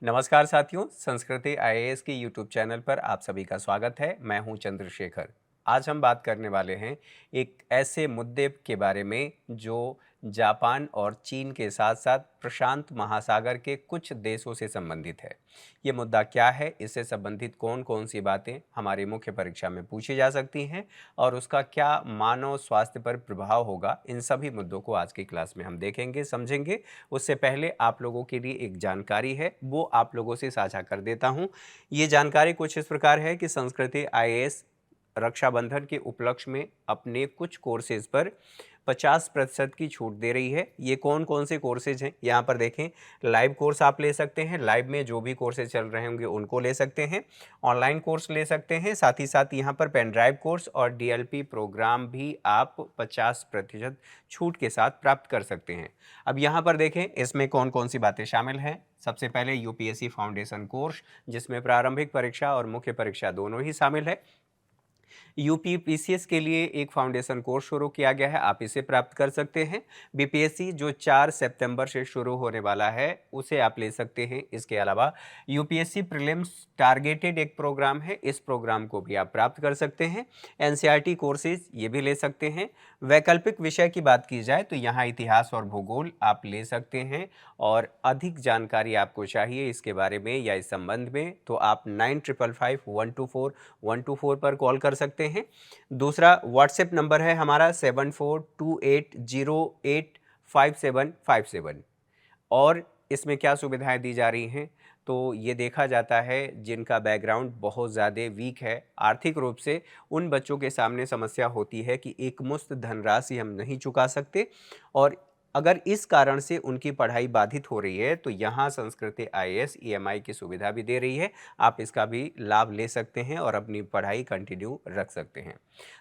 नमस्कार साथियों, संस्कृति आईएएस के यूट्यूब चैनल पर आप सभी का स्वागत है। मैं हूं चंद्रशेखर। आज हम बात करने वाले हैं एक ऐसे मुद्दे के बारे में जो जापान और चीन के साथ साथ प्रशांत महासागर के कुछ देशों से संबंधित है। ये मुद्दा क्या है, इससे संबंधित कौन कौन सी बातें हमारी मुख्य परीक्षा में पूछी जा सकती हैं और उसका क्या मानव स्वास्थ्य पर प्रभाव होगा, इन सभी मुद्दों को आज की क्लास में हम देखेंगे, समझेंगे। उससे पहले आप लोगों के लिए एक जानकारी है, वो आप लोगों से साझा कर देता हूं। ये जानकारी कुछ इस प्रकार है कि संस्कृति आईएएस रक्षाबंधन के उपलक्ष्य में अपने कुछ कोर्सेज पर 50% की छूट दे रही है। ये कौन कौन से कोर्सेज हैं, यहाँ पर देखें। लाइव कोर्स आप ले सकते हैं, लाइव में जो भी कोर्सेज चल रहे होंगे उनको ले सकते हैं। ऑनलाइन कोर्स ले सकते हैं, साथ ही साथ यहाँ पर पेन ड्राइव कोर्स और डीएलपी प्रोग्राम भी आप 50% छूट के साथ प्राप्त कर सकते हैं। अब यहाँ पर देखें इसमें कौन कौन सी बातें शामिल हैं। सबसे पहले यूपीएससी फाउंडेशन कोर्स, जिसमें प्रारंभिक परीक्षा और मुख्य परीक्षा दोनों ही शामिल है। यूपी पीसीएस के लिए एक फाउंडेशन कोर्स शुरू किया गया है, आप इसे प्राप्त कर सकते हैं। बीपीएससी जो 4 सितंबर से शुरू होने वाला है, उसे आप ले सकते हैं। इसके अलावा यूपीएससी प्रीलिम्स टारगेटेड एक प्रोग्राम है, इस प्रोग्राम को भी आप प्राप्त कर सकते हैं। एनसीईआरटी कोर्सेज ये भी ले सकते हैं। वैकल्पिक विषय की बात की जाए तो यहाँ इतिहास और भूगोल आप ले सकते हैं। और अधिक जानकारी आपको चाहिए इसके बारे में या इस संबंध में, तो आप 9555 124 पर कॉल कर सकते हैं। दूसरा व्हाट्सएप नंबर है हमारा 7428085757। और इसमें क्या सुविधाएं दी जा रही हैं, तो ये देखा जाता है जिनका बैकग्राउंड बहुत ज़्यादा वीक है आर्थिक रूप से, उन बच्चों के सामने समस्या होती है कि एकमुश्त धनराशि हम नहीं चुका सकते, और अगर इस कारण से उनकी पढ़ाई बाधित हो रही है तो यहाँ संस्कृति आईएएस ईएमआई की सुविधा भी दे रही है। आप इसका भी लाभ ले सकते हैं और अपनी पढ़ाई कंटिन्यू रख सकते हैं।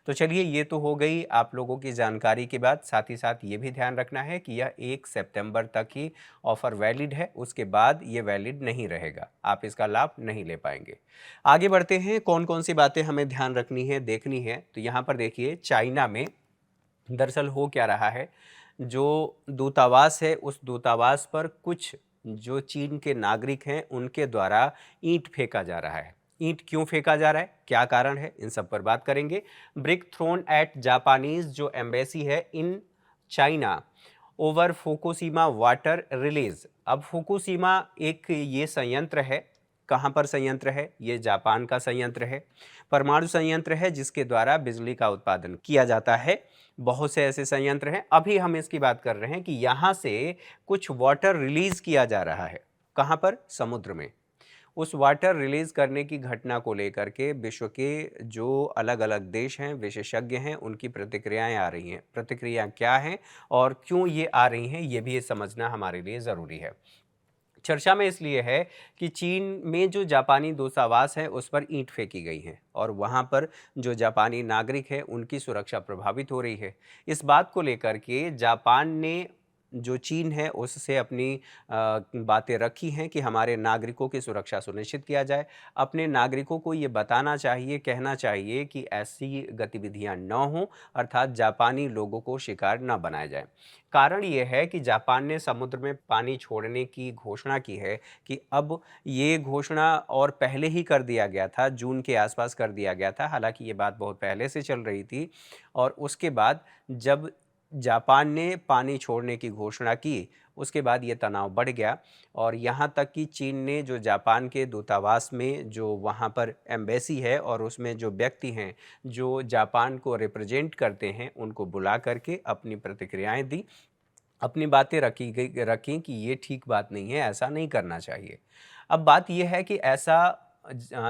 तो चलिए, ये तो हो गई आप लोगों की जानकारी की बात। साथ ही साथ ये भी ध्यान रखना है कि यह 1 सितंबर तक ही ऑफर वैलिड है, उसके बाद ये वैलिड नहीं रहेगा, आप इसका लाभ नहीं ले पाएंगे। आगे बढ़ते हैं, कौन कौन सी बातें हमें ध्यान रखनी है, देखनी है। तो यहाँ पर देखिए, चाइना में दरअसल हो क्या रहा है, जो दूतावास है उस दूतावास पर कुछ जो चीन के नागरिक हैं उनके द्वारा ईंट फेंका जा रहा है। ईंट क्यों फेंका जा रहा है, क्या कारण है, इन सब पर बात करेंगे। ब्रिक थ्रोन एट जापानीज जो एम्बेसी है in China over Fukushima water release. अब फुकुशिमा एक ये संयंत्र है, कहाँ पर संयंत्र है, ये जापान का संयंत्र है, परमाणु संयंत्र है जिसके द्वारा बिजली का उत्पादन किया जाता है। बहुत से ऐसे संयंत्र हैं, अभी हम इसकी बात कर रहे हैं कि यहाँ से कुछ वाटर रिलीज किया जा रहा है। कहाँ पर, समुद्र में। उस वाटर रिलीज करने की घटना को लेकर के विश्व के जो अलग अलग देश हैं, विशेषज्ञ हैं, उनकी प्रतिक्रियाएं आ रही हैं। प्रतिक्रिया क्या हैं और क्यों ये आ रही हैं, ये भी समझना हमारे लिए ज़रूरी है। चर्चा में इसलिए है कि चीन में जो जापानी दूतावास है उस पर ईंट फेंकी गई है और वहां पर जो जापानी नागरिक है उनकी सुरक्षा प्रभावित हो रही है। इस बात को लेकर के जापान ने जो चीन है उससे अपनी बातें रखी हैं कि हमारे नागरिकों की सुरक्षा सुनिश्चित किया जाए। अपने नागरिकों को ये बताना चाहिए, कहना चाहिए कि ऐसी गतिविधियां न हों, अर्थात जापानी लोगों को शिकार न बनाया जाए। कारण ये है कि जापान ने समुद्र में पानी छोड़ने की घोषणा की है कि अब ये घोषणा और पहले ही कर दिया गया था, जून के आसपास कर दिया गया था, हालांकि ये बात बहुत पहले से चल रही थी। और उसके बाद जब जापान ने पानी छोड़ने की घोषणा की, उसके बाद ये तनाव बढ़ गया और यहाँ तक कि चीन ने जो जापान के दूतावास में जो वहाँ पर एम्बेसी है और उसमें जो व्यक्ति हैं जो जापान को रिप्रेजेंट करते हैं, उनको बुला करके अपनी प्रतिक्रियाएं दी, अपनी बातें रखी कि ये ठीक बात नहीं है, ऐसा नहीं करना चाहिए। अब बात यह है कि ऐसा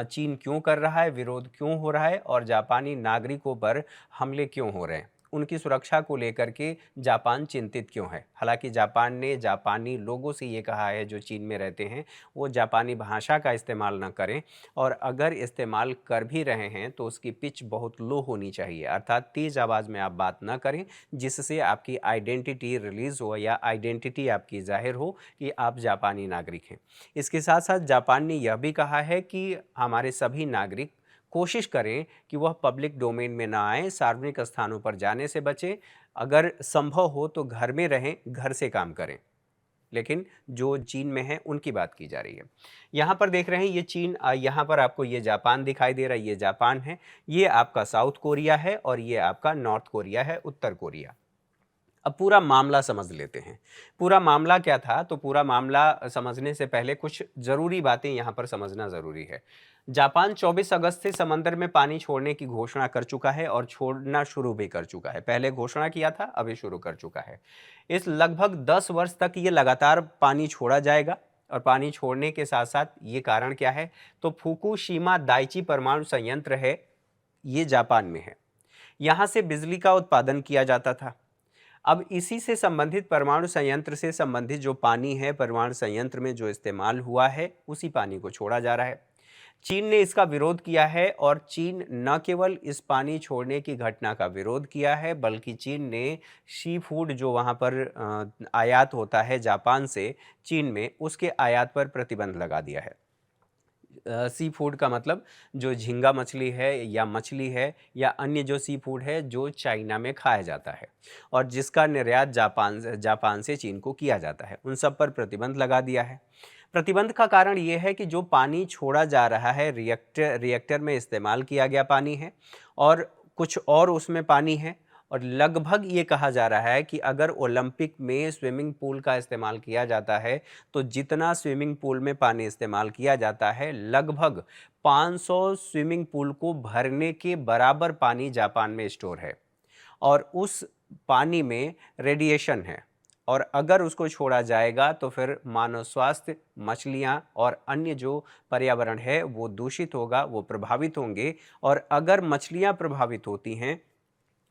चीन क्यों कर रहा है, विरोध क्यों हो रहा है और जापानी नागरिकों पर हमले क्यों हो रहे हैं, उनकी सुरक्षा को लेकर के जापान चिंतित क्यों है। हालांकि जापान ने जापानी लोगों से ये कहा है जो चीन में रहते हैं वो जापानी भाषा का इस्तेमाल न करें, और अगर इस्तेमाल कर भी रहे हैं तो उसकी पिच बहुत लो होनी चाहिए, अर्थात तेज़ आवाज़ में आप बात न करें जिससे आपकी आइडेंटिटी रिलीज़ हो या आइडेंटिटी आपकी जाहिर हो कि आप जापानी नागरिक हैं। इसके साथ साथ जापान ने यह भी कहा है कि हमारे सभी नागरिक कोशिश करें कि वह पब्लिक डोमेन में ना आएँ, सार्वजनिक स्थानों पर जाने से बचें, अगर संभव हो तो घर में रहें, घर से काम करें। लेकिन जो चीन में है उनकी बात की जा रही है। यहाँ पर देख रहे हैं ये चीन, यहाँ पर आपको ये जापान दिखाई दे रहा है, ये जापान है, ये आपका साउथ कोरिया है और ये आपका नॉर्थ कोरिया है, उत्तर कोरिया। अब पूरा मामला समझ लेते हैं। पूरा मामला क्या था, तो पूरा मामला समझने से पहले कुछ ज़रूरी बातें यहाँ पर समझना ज़रूरी है। जापान 24 अगस्त से समंदर में पानी छोड़ने की घोषणा कर चुका है और छोड़ना शुरू भी कर चुका है। पहले घोषणा किया था, अभी शुरू कर चुका है। इस लगभग 10 वर्ष तक ये लगातार पानी छोड़ा जाएगा और पानी छोड़ने के साथ साथ ये कारण क्या है, तो फुकुशिमा दाइची परमाणु संयंत्र है, ये जापान में है। यहाँ से बिजली का उत्पादन किया जाता था। अब इसी से संबंधित परमाणु संयंत्र से संबंधित जो पानी है, परमाणु संयंत्र में जो इस्तेमाल हुआ है, उसी पानी को छोड़ा जा रहा है। चीन ने इसका विरोध किया है और चीन न केवल इस पानी छोड़ने की घटना का विरोध किया है, बल्कि चीन ने सी फूड जो वहाँ पर आयात होता है जापान से चीन में, उसके आयात पर प्रतिबंध लगा दिया है। सी फूड का मतलब जो झींगा मछली है या मछली है या अन्य जो सी फूड है जो चाइना में खाया जाता है और जिसका निर्यात जापान से चीन को किया जाता है, उन सब पर प्रतिबंध लगा दिया है। प्रतिबंध का कारण ये है कि जो पानी छोड़ा जा रहा है रिएक्टर में इस्तेमाल किया गया पानी है और कुछ और उसमें पानी है, और लगभग ये कहा जा रहा है कि अगर ओलंपिक में स्विमिंग पूल का इस्तेमाल किया जाता है तो जितना स्विमिंग पूल में पानी इस्तेमाल किया जाता है, लगभग 500 स्विमिंग पूल को भरने के बराबर पानी जापान में स्टोर है और उस पानी में रेडिएशन है और अगर उसको छोड़ा जाएगा तो फिर मानव स्वास्थ्य, मछलियाँ और अन्य जो पर्यावरण है वो दूषित होगा, वो प्रभावित होंगे। और अगर मछलियाँ प्रभावित होती हैं,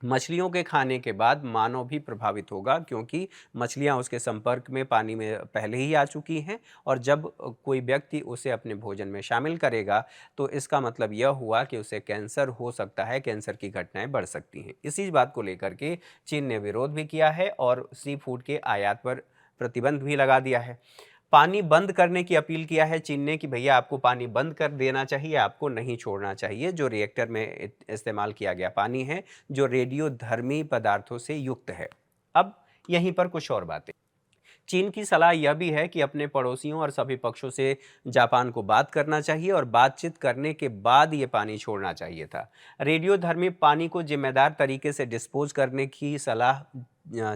मछलियों के खाने के बाद मानव भी प्रभावित होगा, क्योंकि मछलियां उसके संपर्क में पानी में पहले ही आ चुकी हैं और जब कोई व्यक्ति उसे अपने भोजन में शामिल करेगा तो इसका मतलब यह हुआ कि उसे कैंसर हो सकता है, कैंसर की घटनाएं बढ़ सकती हैं। इसी बात को लेकर के चीन ने विरोध भी किया है और सी फूड के आयात पर प्रतिबंध भी लगा दिया है। पानी बंद करने की अपील किया है चीन ने कि भैया आपको पानी बंद कर देना चाहिए, आपको नहीं छोड़ना चाहिए। जो रिएक्टर में इस्तेमाल किया गया पानी है जो रेडियोधर्मी पदार्थों से युक्त है। अब यहीं पर कुछ और बातें। चीन की सलाह यह भी है कि अपने पड़ोसियों और सभी पक्षों से जापान को बात करना चाहिए और बातचीत करने के बाद ये पानी छोड़ना चाहिए था। रेडियोधर्मी पानी को जिम्मेदार तरीके से डिस्पोज करने की सलाह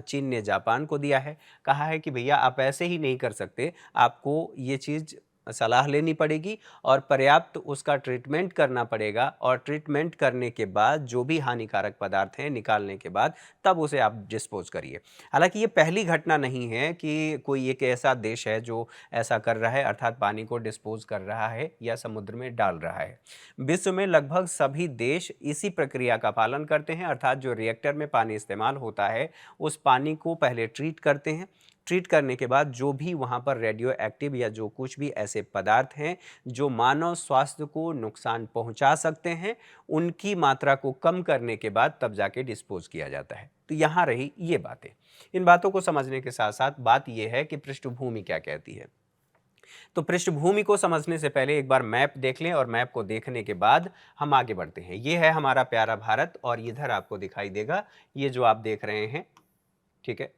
चीन ने जापान को दिया है। कहा है कि भैया आप ऐसे ही नहीं कर सकते, आपको ये चीज़ सलाह लेनी पड़ेगी और पर्याप्त उसका ट्रीटमेंट करना पड़ेगा और ट्रीटमेंट करने के बाद जो भी हानिकारक पदार्थ हैं निकालने के बाद तब उसे आप डिस्पोज करिए। हालांकि ये पहली घटना नहीं है कि कोई एक ऐसा देश है जो ऐसा कर रहा है, अर्थात पानी को डिस्पोज कर रहा है या समुद्र में डाल रहा है। विश्व में लगभग सभी देश इसी प्रक्रिया का पालन करते हैं, अर्थात जो रिएक्टर में पानी इस्तेमाल होता है उस पानी को पहले ट्रीट करते हैं। ट्रीट करने के बाद जो भी वहाँ पर रेडियो एक्टिव या जो कुछ भी ऐसे पदार्थ हैं जो मानव स्वास्थ्य को नुकसान पहुँचा सकते हैं, उनकी मात्रा को कम करने के बाद तब जाके डिस्पोज किया जाता है। तो यहाँ रही ये बातें। इन बातों को समझने के साथ साथ बात यह है कि पृष्ठभूमि क्या कहती है। तो पृष्ठभूमि को समझने से पहले एक बार मैप देख लें और मैप को देखने के बाद हम आगे बढ़ते हैं। ये है हमारा प्यारा भारत और इधर आपको दिखाई देगा ये जो आप देख रहे हैं, ठीक है,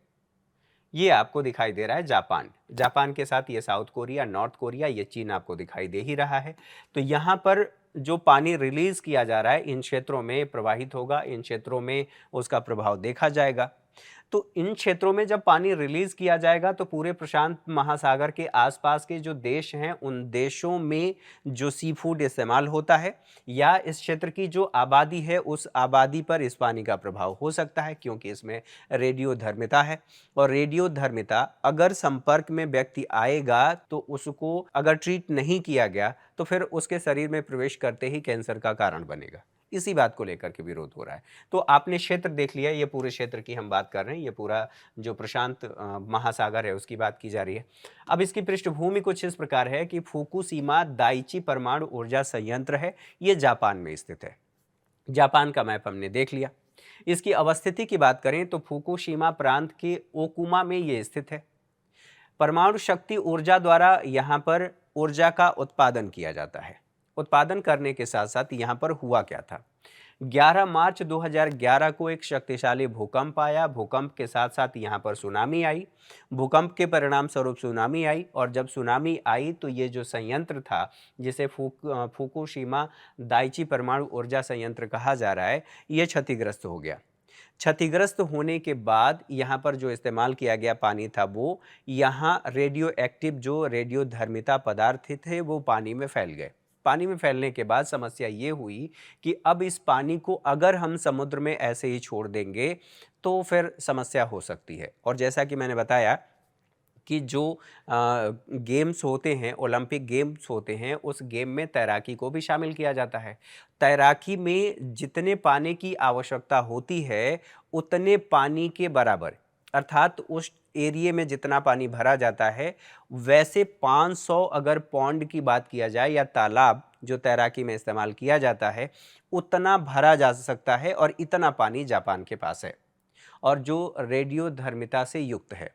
ये आपको दिखाई दे रहा है जापान। जापान के साथ ये साउथ कोरिया, नॉर्थ कोरिया, ये चीन आपको दिखाई दे ही रहा है। तो यहाँ पर जो पानी रिलीज किया जा रहा है इन क्षेत्रों में प्रवाहित होगा, इन क्षेत्रों में उसका प्रभाव देखा जाएगा। तो इन क्षेत्रों में जब पानी रिलीज किया जाएगा तो पूरे प्रशांत महासागर के आसपास के जो देश हैं उन देशों में जो सी फूड इस्तेमाल होता है या इस क्षेत्र की जो आबादी है उस आबादी पर इस पानी का प्रभाव हो सकता है, क्योंकि इसमें रेडियोधर्मिता है। और रेडियोधर्मिता अगर संपर्क में व्यक्ति आएगा तो उसको अगर ट्रीट नहीं किया गया तो फिर उसके शरीर में प्रवेश करते ही कैंसर का कारण बनेगा। इसी बात को लेकर के विरोध हो रहा है। तो आपने क्षेत्र देख लिया, ये पूरे क्षेत्र की हम बात कर रहे हैं, ये पूरा जो प्रशांत महासागर है उसकी बात की जा रही है। अब इसकी पृष्ठभूमि कुछ इस प्रकार है कि फुकुशिमा दाइची परमाणु ऊर्जा संयंत्र है, ये जापान में स्थित है। जापान का मैप हमने देख लिया। इसकी अवस्थिति की बात करें तो फुकुशिमा प्रांत के ओकुमा में ये स्थित है। परमाणु शक्ति ऊर्जा द्वारा यहाँ पर ऊर्जा का उत्पादन किया जाता है। उत्पादन करने के साथ साथ यहाँ पर हुआ क्या था, 11 मार्च 2011 को एक शक्तिशाली भूकंप आया। भूकंप के साथ साथ यहाँ पर सुनामी आई। भूकंप के परिणाम स्वरूप सुनामी आई, और जब सुनामी आई तो ये जो संयंत्र था, जिसे फुकुशिमा दाइची परमाणु ऊर्जा संयंत्र कहा जा रहा है, ये क्षतिग्रस्त हो गया। क्षतिग्रस्त होने के बाद यहाँ पर जो इस्तेमाल किया गया पानी था, वो यहाँ रेडियो एक्टिव जो रेडियोधर्मिता पदार्थ थे वो पानी में फैल गए। पानी में फैलने के बाद समस्या ये हुई कि अब इस पानी को अगर हम समुद्र में ऐसे ही छोड़ देंगे तो फिर समस्या हो सकती है। और जैसा कि मैंने बताया कि जो गेम्स होते हैं, ओलंपिक गेम्स होते हैं, उस गेम में तैराकी को भी शामिल किया जाता है। तैराकी में जितने पानी की आवश्यकता होती है, उतने पानी के बराबर, अर्थात उस एरिया में जितना पानी भरा जाता है, वैसे 500 अगर पौंड की बात किया जाए या तालाब जो तैराकी में इस्तेमाल किया जाता है, उतना भरा जा सकता है, और इतना पानी जापान के पास है, और जो रेडियोधर्मिता से युक्त है।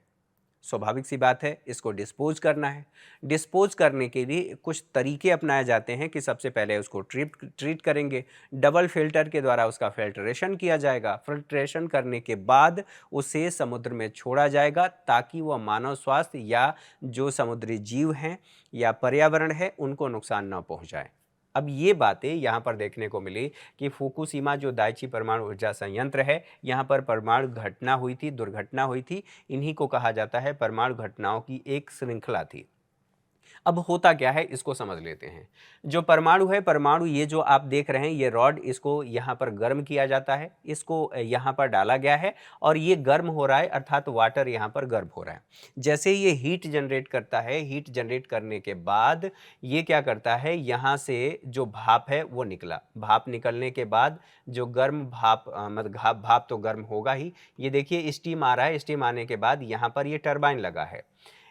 स्वाभाविक सी बात है, इसको डिस्पोज करना है। डिस्पोज करने के लिए कुछ तरीके अपनाए जाते हैं कि सबसे पहले उसको ट्रीट करेंगे। डबल फिल्टर के द्वारा उसका फिल्ट्रेशन किया जाएगा। फिल्ट्रेशन करने के बाद उसे समुद्र में छोड़ा जाएगा, ताकि वह मानव स्वास्थ्य या जो समुद्री जीव हैं या पर्यावरण है, उनको नुकसान न पहुंचाए। अब ये बातें यहाँ पर देखने को मिली कि फुकुशिमा जो दाइची परमाणु ऊर्जा संयंत्र है, यहाँ पर परमाणु घटना हुई थी, दुर्घटना हुई थी। इन्हीं को कहा जाता है परमाणु घटनाओं की एक श्रृंखला थी। अब होता क्या है, इसको समझ लेते हैं। जो परमाणु है, परमाणु ये जो आप देख रहे हैं, ये रॉड, इसको यहाँ पर गर्म किया जाता है, इसको यहाँ पर डाला गया है, और ये गर्म हो रहा है, अर्थात वाटर यहाँ पर गर्म हो रहा है। जैसे ये हीट जनरेट करता है, हीट जनरेट करने के बाद ये क्या करता है, यहाँ से जो भाप है वो निकला। भाप निकलने के बाद जो गर्म भाप, मतलब भाप तो गर्म होगा ही। ये देखिए स्टीम आ रहा है, स्टीम आने के बाद यहाँ पर ये टरबाइन लगा है।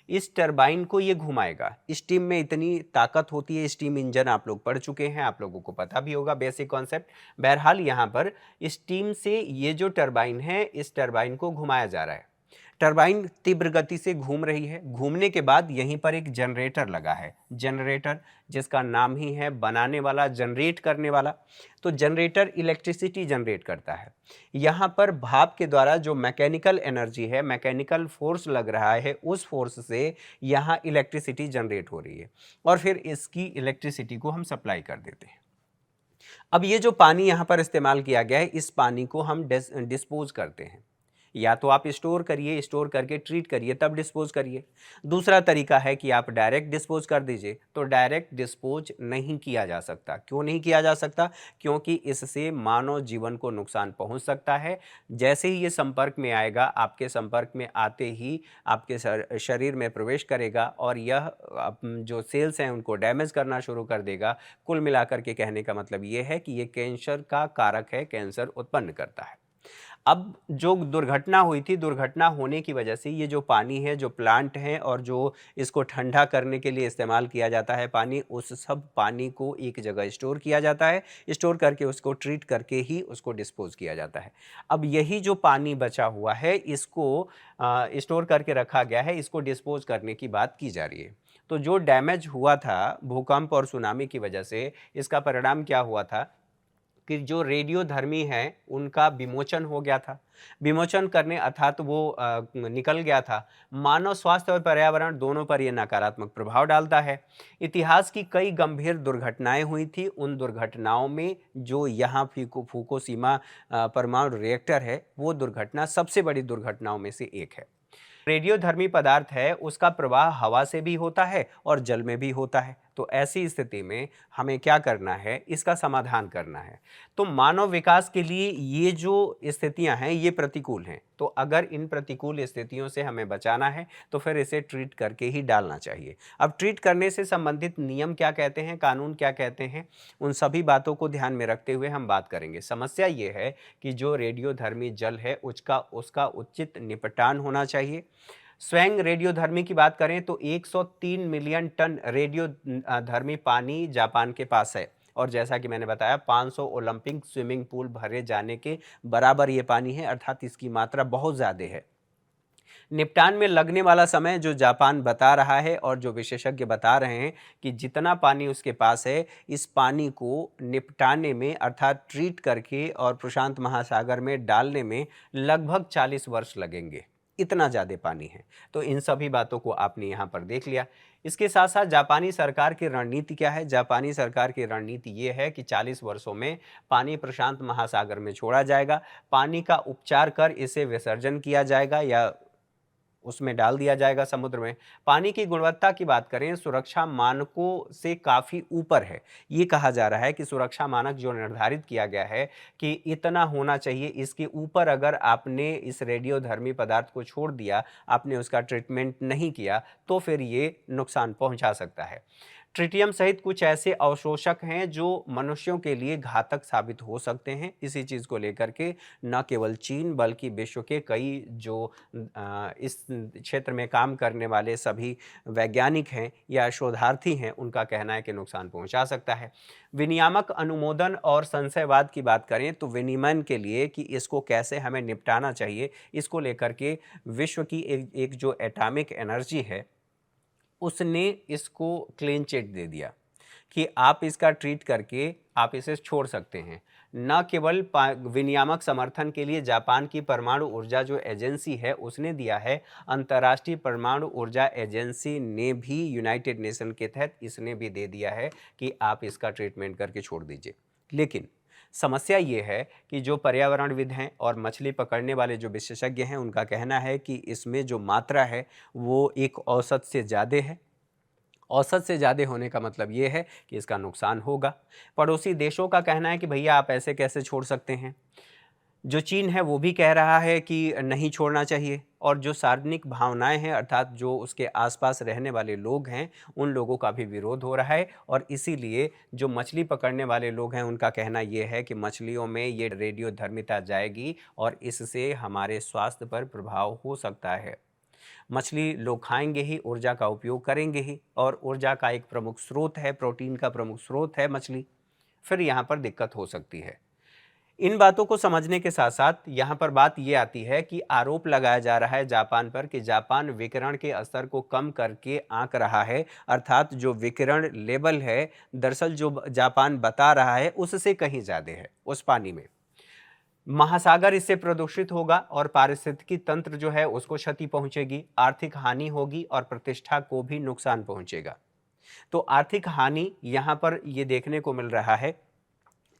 इस टरबाइन को ये घुमाएगा। स्टीम में इतनी ताकत होती है, स्टीम इंजन आप लोग पढ़ चुके हैं, आप लोगों को पता भी होगा बेसिक कॉन्सेप्ट। बहरहाल यहाँ पर स्टीम से ये जो टरबाइन है, इस टरबाइन को घुमाया जा रहा है। टरबाइन तीव्र गति से घूम रही है। घूमने के बाद यहीं पर एक जनरेटर लगा है, जनरेटर जिसका नाम ही है बनाने वाला, जनरेट करने वाला। तो जनरेटर इलेक्ट्रिसिटी जनरेट करता है। यहाँ पर भाप के द्वारा जो मैकेनिकल एनर्जी है, मैकेनिकल फोर्स लग रहा है, उस फोर्स से यहाँ इलेक्ट्रिसिटी जनरेट हो रही है, और फिर इसकी इलेक्ट्रिसिटी को हम सप्लाई कर देते हैं। अब ये जो पानी यहाँ पर इस्तेमाल किया गया है, इस पानी को हम डिस्पोज करते हैं। या तो आप स्टोर करिए, स्टोर करके ट्रीट करिए, तब डिस्पोज करिए। दूसरा तरीका है कि आप डायरेक्ट डिस्पोज कर दीजिए। तो डायरेक्ट डिस्पोज नहीं किया जा सकता। क्यों नहीं किया जा सकता? क्योंकि इससे मानव जीवन को नुकसान पहुंच सकता है। जैसे ही ये संपर्क में आएगा, आपके संपर्क में आते ही आपके शरीर में प्रवेश करेगा, और यह जो सेल्स हैं उनको डैमेज करना शुरू कर देगा। कुल मिलाकर के कहने का मतलब ये है कि ये कैंसर का कारक है, कैंसर उत्पन्न करता है। अब जो दुर्घटना हुई थी, दुर्घटना होने की वजह से ये जो पानी है, जो प्लांट है, और जो इसको ठंडा करने के लिए इस्तेमाल किया जाता है पानी, उस सब पानी को एक जगह स्टोर किया जाता है। स्टोर करके उसको ट्रीट करके ही उसको डिस्पोज किया जाता है। अब यही जो पानी बचा हुआ है, इसको स्टोर करके रखा गया है, इसको डिस्पोज करने की बात की जा रही है। तो जो डैमेज हुआ था भूकंप और सुनामी की वजह से, इसका परिणाम क्या हुआ था कि जो रेडियोधर्मी हैं उनका विमोचन हो गया था। विमोचन करने अर्थात वो निकल गया था। मानव स्वास्थ्य और पर्यावरण दोनों पर ये नकारात्मक प्रभाव डालता है। इतिहास की कई गंभीर दुर्घटनाएं हुई थी। उन दुर्घटनाओं में जो यहाँ फुकुशिमा परमाणु रिएक्टर है, वो दुर्घटना सबसे बड़ी दुर्घटनाओं में से एक है। रेडियोधर्मी पदार्थ है, उसका प्रवाह हवा से भी होता है और जल में भी होता है। तो ऐसी स्थिति में हमें क्या करना है, इसका समाधान करना है। तो मानव विकास के लिए ये जो स्थितियां हैं, ये प्रतिकूल हैं। तो अगर इन प्रतिकूल स्थितियों से हमें बचाना है, तो फिर इसे ट्रीट करके ही डालना चाहिए। अब ट्रीट करने से संबंधित नियम क्या कहते हैं, कानून क्या कहते हैं, उन सभी बातों को ध्यान में रखते हुए हम बात करेंगे। समस्या ये है कि जो रेडियोधर्मी जल है, उसका उचित निपटान होना चाहिए। स्वयं रेडियोधर्मी की बात करें तो 103 मिलियन टन रेडियोधर्मी पानी जापान के पास है, और जैसा कि मैंने बताया 500 ओलंपिक स्विमिंग पूल भरे जाने के बराबर ये पानी है, अर्थात इसकी मात्रा बहुत ज़्यादा है। निपटान में लगने वाला समय जो जापान बता रहा है और जो विशेषज्ञ बता रहे हैं कि जितना पानी उसके पास है, इस पानी को निपटाने में अर्थात ट्रीट करके और प्रशांत महासागर में डालने में लगभग 40 वर्ष लगेंगे। इतना ज़्यादा पानी है। तो इन सभी बातों को आपने यहाँ पर देख लिया। इसके साथ साथ जापानी सरकार की रणनीति क्या है? जापानी सरकार की रणनीति ये है कि 40 वर्षों में पानी प्रशांत महासागर में छोड़ा जाएगा, पानी का उपचार कर इसे विसर्जन किया जाएगा या उसमें डाल दिया जाएगा समुद्र में। पानी की गुणवत्ता की बात करें, सुरक्षा मानकों से काफ़ी ऊपर है। ये कहा जा रहा है कि सुरक्षा मानक जो निर्धारित किया गया है कि इतना होना चाहिए, इसके ऊपर अगर आपने इस रेडियोधर्मी पदार्थ को छोड़ दिया, आपने उसका ट्रीटमेंट नहीं किया, तो फिर ये नुकसान पहुंचा सकता है। ट्रिटियम सहित कुछ ऐसे अवशोषक हैं जो मनुष्यों के लिए घातक साबित हो सकते हैं। इसी चीज़ को लेकर के न केवल चीन बल्कि विश्व के कई जो इस क्षेत्र में काम करने वाले सभी वैज्ञानिक हैं या शोधार्थी हैं, उनका कहना है कि नुकसान पहुंचा सकता है। विनियामक अनुमोदन और संशयवाद की बात करें तो विनियमन के लिए कि इसको कैसे हमें निपटाना चाहिए, इसको लेकर के विश्व की एक जो एटॉमिक एनर्जी है, उसने इसको क्लीन चिट दे दिया कि आप इसका ट्रीट करके आप इसे छोड़ सकते हैं। न केवल विनियामक समर्थन के लिए जापान की परमाणु ऊर्जा जो एजेंसी है उसने दिया है, अंतर्राष्ट्रीय परमाणु ऊर्जा एजेंसी ने भी यूनाइटेड नेशन के तहत इसने भी दे दिया है कि आप इसका ट्रीटमेंट करके छोड़ दीजिए। लेकिन समस्या ये है कि जो पर्यावरणविद हैं और मछली पकड़ने वाले जो विशेषज्ञ हैं, उनका कहना है कि इसमें जो मात्रा है वो एक औसत से ज़्यादा है। औसत से ज़्यादा होने का मतलब ये है कि इसका नुकसान होगा। पड़ोसी देशों का कहना है कि भैया आप ऐसे कैसे छोड़ सकते हैं। जो चीन है वो भी कह रहा है कि नहीं छोड़ना चाहिए, और जो सार्वजनिक भावनाएं हैं अर्थात जो उसके आसपास रहने वाले लोग हैं, उन लोगों का भी विरोध हो रहा है। और इसीलिए जो मछली पकड़ने वाले लोग हैं उनका कहना ये है कि मछलियों में ये रेडियोधर्मिता जाएगी और इससे हमारे स्वास्थ्य पर प्रभाव हो सकता है। मछली लोग खाएंगे ही, ऊर्जा का उपयोग करेंगे ही, और ऊर्जा का एक प्रमुख स्रोत है, प्रोटीन का प्रमुख स्रोत है मछली। फिर यहाँ पर दिक्कत हो सकती है। इन बातों को समझने के साथ साथ यहाँ पर बात ये आती है कि आरोप लगाया जा रहा है जापान पर कि जापान विकिरण के स्तर को कम करके आंक रहा है, अर्थात जो विकिरण लेवल है दरअसल जो जापान बता रहा है उससे कहीं ज़्यादा है उस पानी में। महासागर इससे प्रदूषित होगा और पारिस्थितिकी तंत्र जो है उसको क्षति पहुंचेगी, आर्थिक हानि होगी और प्रतिष्ठा को भी नुकसान पहुंचेगा। तो आर्थिक हानि यहाँ पर ये देखने को मिल रहा है।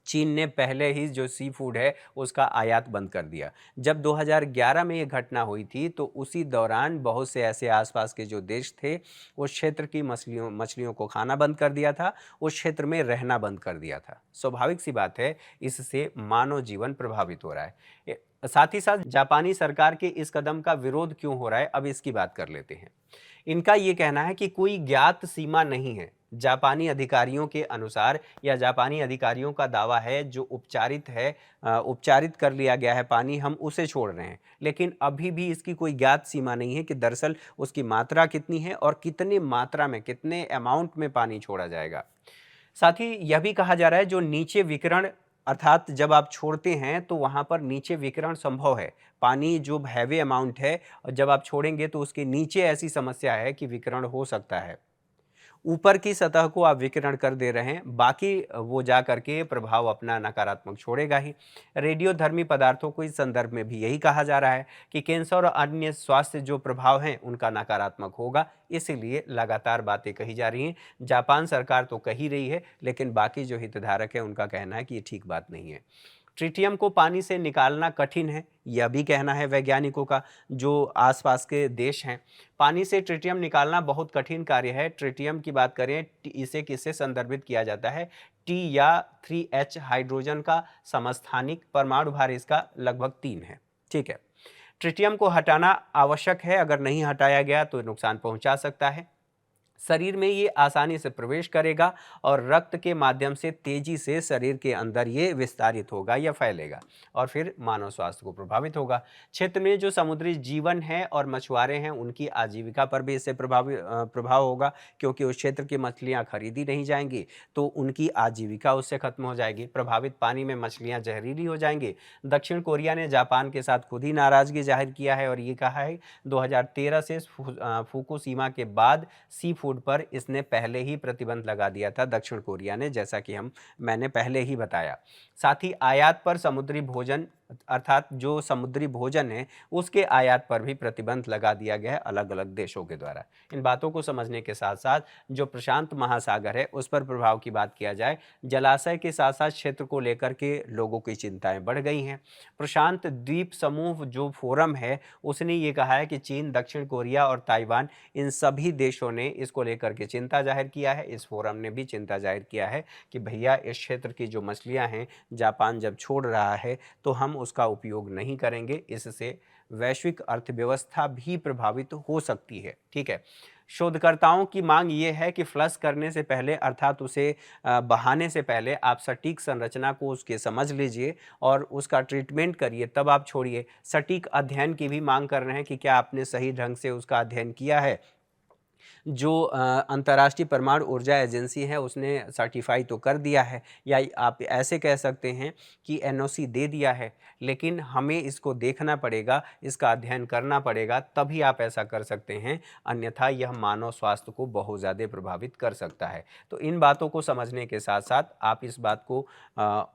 चीन ने पहले ही जो सी फूड है उसका आयात बंद कर दिया। जब 2011 में ये घटना हुई थी तो उसी दौरान बहुत से ऐसे आसपास के जो देश थे उस क्षेत्र की मछलियों को खाना बंद कर दिया था, उस क्षेत्र में रहना बंद कर दिया था। स्वाभाविक सी बात है, इससे मानव जीवन प्रभावित हो रहा है। साथ ही साथ जापानी सरकार के इस कदम का विरोध क्यों हो रहा है, अब इसकी बात कर लेते हैं। इनका ये कहना है कि कोई ज्ञात सीमा नहीं है। जापानी अधिकारियों के अनुसार या जापानी अधिकारियों का दावा है जो उपचारित है, उपचारित कर लिया गया है पानी, हम उसे छोड़ रहे हैं। लेकिन अभी भी इसकी कोई ज्ञात सीमा नहीं है कि दरअसल उसकी मात्रा कितनी है और कितने मात्रा में, कितने अमाउंट में पानी छोड़ा जाएगा। साथ ही यह भी कहा जा रहा है जो नीचे विकिरण अर्थात जब आप छोड़ते हैं तो वहाँ पर नीचे विकिरण संभव है। पानी जो हैवी अमाउंट है जब आप छोड़ेंगे तो उसके नीचे ऐसी समस्या है कि विकिरण हो सकता है। ऊपर की सतह को आप विकिरण कर दे रहे हैं, बाकी वो जा करके प्रभाव अपना नकारात्मक छोड़ेगा ही। रेडियोधर्मी पदार्थों को इस संदर्भ में भी यही कहा जा रहा है कि कैंसर और अन्य स्वास्थ्य जो प्रभाव हैं उनका नकारात्मक होगा। इसीलिए लगातार बातें कही जा रही हैं। जापान सरकार तो कह ही रही है, लेकिन बाकी जो हितधारक है उनका कहना है कि ये ठीक बात नहीं है। ट्रिटियम को पानी से निकालना कठिन है, यह भी कहना है वैज्ञानिकों का। जो आसपास के देश हैं, पानी से ट्रिटियम निकालना बहुत कठिन कार्य है। ट्रिटियम की बात करें, इसे किससे संदर्भित किया जाता है? टी या 3H हाइड्रोजन का समस्थानिक परमाणु भार इसका लगभग 3 है। ठीक है, ट्रिटियम को हटाना आवश्यक है, अगर नहीं हटाया गया तो नुकसान पहुंचा सकता है। शरीर में ये आसानी से प्रवेश करेगा और रक्त के माध्यम से तेजी से शरीर के अंदर ये विस्तारित होगा या फैलेगा और फिर मानव स्वास्थ्य को प्रभावित होगा। क्षेत्र में जो समुद्री जीवन है और मछुआरे हैं उनकी आजीविका पर भी इससे प्रभाव होगा, क्योंकि उस क्षेत्र की मछलियां खरीदी नहीं जाएंगी तो उनकी आजीविका उससे खत्म हो जाएगी। प्रभावित पानी में मछलियां जहरीली हो जाएंगी। दक्षिण कोरिया ने जापान के साथ खुद ही नाराजगी जाहिर किया है और ये कहा है 2013 से फुकुशिमा के बाद सी फूड पर इसने पहले ही प्रतिबंध लगा दिया था दक्षिण कोरिया ने, जैसा कि मैंने पहले ही बताया। साथ ही आयात पर समुद्री भोजन अर्थात जो समुद्री भोजन है उसके आयात पर भी प्रतिबंध लगा दिया गया है अलग अलग देशों के द्वारा। इन बातों को समझने के साथ साथ जो प्रशांत महासागर है उस पर प्रभाव की बात किया जाए, जलाशय के साथ साथ क्षेत्र को लेकर के लोगों की चिंताएं बढ़ गई हैं। प्रशांत द्वीप समूह जो फोरम है उसने ये कहा है कि चीन, दक्षिण कोरिया और ताइवान, इन सभी देशों ने इसको लेकर के चिंता जाहिर किया है। इस फोरम ने भी चिंता जाहिर किया है कि भैया इस क्षेत्र की जो मछलियां हैं जापान जब छोड़ रहा है तो हम उसका उपयोग नहीं करेंगे, इससे वैश्विक अर्थव्यवस्था भी प्रभावित हो सकती है। ठीक है, शोधकर्ताओं की मांग ये है कि फ्लश करने से पहले अर्थात उसे बहाने से पहले आप सटीक संरचना को उसके समझ लीजिए और उसका ट्रीटमेंट करिए, तब आप छोड़िए। सटीक अध्ययन की भी मांग कर रहे हैं कि क्या आपने सही ढंग से उसका अध्ययन किया है। जो अंतर्राष्ट्रीय परमाणु ऊर्जा एजेंसी है उसने सर्टिफाई तो कर दिया है, या आप ऐसे कह सकते हैं कि एनओसी दे दिया है, लेकिन हमें इसको देखना पड़ेगा, इसका अध्ययन करना पड़ेगा, तभी आप ऐसा कर सकते हैं, अन्यथा यह मानव स्वास्थ्य को बहुत ज़्यादा प्रभावित कर सकता है। तो इन बातों को समझने के साथ साथ आप इस बात को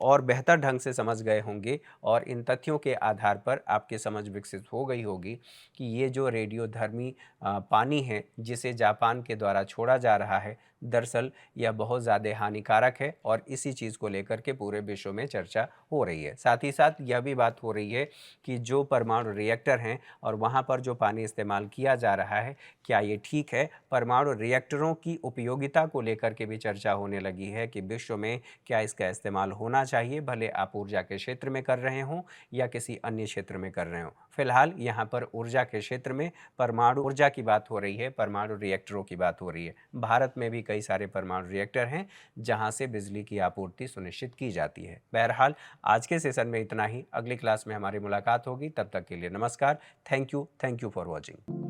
और बेहतर ढंग से समझ गए होंगे और इन तथ्यों के आधार पर आपकी समझ विकसित हो गई होगी कि ये जो रेडियोधर्मी पानी है जिसे जापान के द्वारा छोड़ा जा रहा है, दरअसल यह बहुत ज़्यादा हानिकारक है और इसी चीज़ को लेकर के पूरे विश्व में चर्चा हो रही है। साथ ही साथ यह भी बात हो रही है कि जो परमाणु रिएक्टर हैं और वहाँ पर जो पानी इस्तेमाल किया जा रहा है, क्या ये ठीक है? परमाणु रिएक्टरों की उपयोगिता को लेकर के भी चर्चा होने लगी है कि विश्व में क्या इसका इस्तेमाल होना चाहिए, भले आप ऊर्जा के क्षेत्र में कर रहे हों या किसी अन्य क्षेत्र में कर रहे हों। फिलहाल यहाँ पर ऊर्जा के क्षेत्र में परमाणु ऊर्जा की बात हो रही है, परमाणु रिएक्टरों की बात हो रही है। भारत में भी कई सारे परमाणु रिएक्टर हैं जहां से बिजली की आपूर्ति सुनिश्चित की जाती है। बहरहाल आज के सेशन में इतना ही, अगली क्लास में हमारी मुलाकात होगी, तब तक के लिए नमस्कार। Thank you for watching.